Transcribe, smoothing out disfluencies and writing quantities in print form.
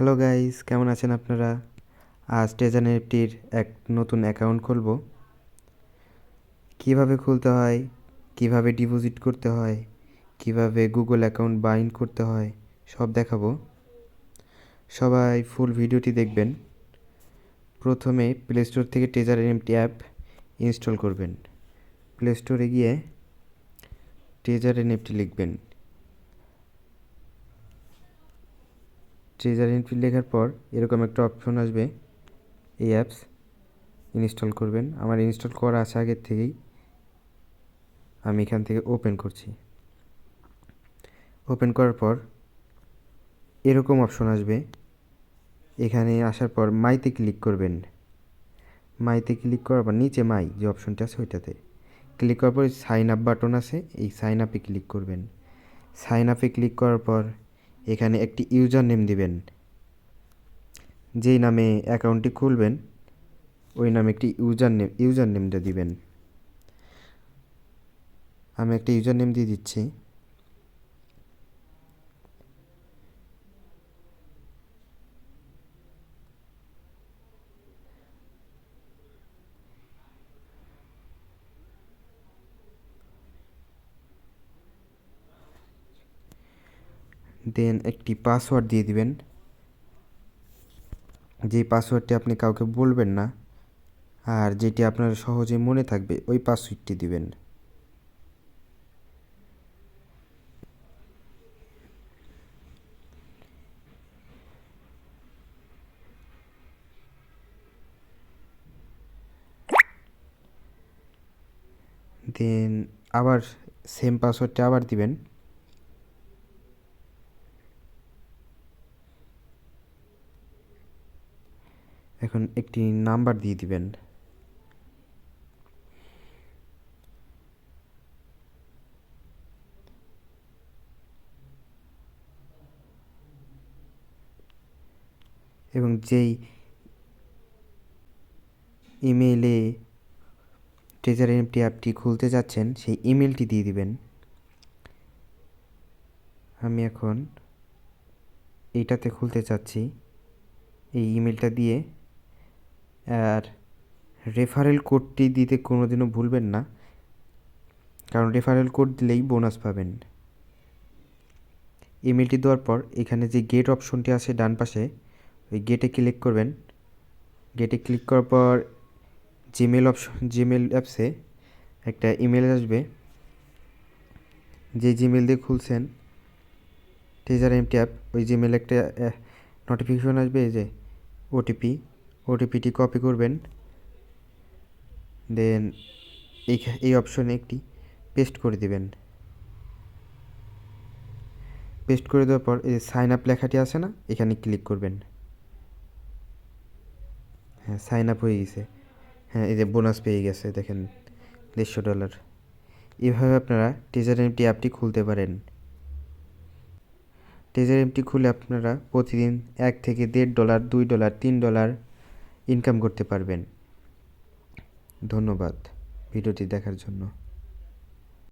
Hello guys, কেমন আছেন আপনারা? আজ ট্রেজার এনএফটির এক নতুন অ্যাকাউন্ট খুলব। কিভাবে খুলতে হয়, কিভাবে ডিপোজিট করতে হয়, কিভাবে গুগল অ্যাকাউন্ট বাইন্ড করতে হয় সব দেখাবো। সবাই ফুল ভিডিওটি দেখবেন। প্রথমে প্লে স্টোর থেকে ট্রেজার এনএফটি অ্যাপ ইনস্টল করবেন। প্লে স্টোরে গিয়ে ট্রেজার এনএফটি লিখবেন। ট্রেজার এনএফটি লেখার পর এরকম একটা অপশন আসবে, এই অ্যাপস ইনস্টল করবেন। আমার ইনস্টল করা আছে আগের থেকেই, আমি এখান থেকে ওপেন করছি। ওপেন করার পর এরকম অপশন আসবে। এখানে আসার পর মাইতে ক্লিক করবেন। মাইতে ক্লিক করার পর নিচে মাই যে অপশনটা আছে ওইটাতে ক্লিক করার পর সাইন আপ বাটন আছে, এই সাইন আপে ক্লিক করবেন। সাইন আপে ক্লিক করার পর এখানে একটি ইউজার নেম দিবেন। যেই নামে অ্যাকাউন্টটি খুলবেন ওই নামে একটি ইউজার নেমটা দিবেন। আমি একটা ইউজার নেম দিয়ে দিচ্ছি। দেন একটি পাসওয়ার্ড দিয়ে দিবেন। যেই পাসওয়ার্ডটি আপনি কাউকে বলবেন না, আর যেটি আপনার সহজে মনে থাকবে ওই পাসওয়ার্ডটি দিবেন। দেন আবার সেম পাসওয়ার্ডটা আবার দিবেন। এখন একটি নাম্বার দিয়ে দিবেন। এবং যেই ইমেইলে ট্রেজার এনএফটি অ্যাপটি খুলতে যাচ্ছেন সেই ইমেলটি দিয়ে দিবেন। আমি এখন এইটাতে খুলতে চাচ্ছি, এই ইমেলটা দিয়ে। আর রেফারেল কোডটি দিতে কোনোদিনও ভুলবেন না, কারণ রেফারেল কোড দিলেই বোনাস পাবেন। ইমেলটি দেওয়ার পর এখানে যে গেট অপশনটি আছে ডান পাশে, ওই গেটে ক্লিক করবেন। গেটে ক্লিক করার পর জিমেল অ্যাপসে একটা ইমেল আসবে। যে জিমেল দিয়ে খুলছেন ট্রেজার এনএফটি অ্যাপ, ওই জিমেলে একটা নোটিফিকেশন আসবে, এই যে ওটিপিটি কপি করবেন। দেন এই অপশনে একটি পেস্ট করে দিবেন। পেস্ট করে দেওয়ার পর এই সাইন আপ লেখাটি আছে না, এখানে ক্লিক করবেন। হ্যাঁ, সাইন আপ হয়ে গেছে। হ্যাঁ, এই যে বোনাস পেয়ে গেছে দেখেন, $150। এভাবে আপনারা ট্রেজার এনএফটি অ্যাপটি খুলতে পারেন। ট্রেজার এনএফটি খুলে আপনারা প্রতিদিন $1 থেকে $1.5, $2, $3 ইনকাম করতে পারবেন। ধন্যবাদ ভিডিওটি দেখার জন্য।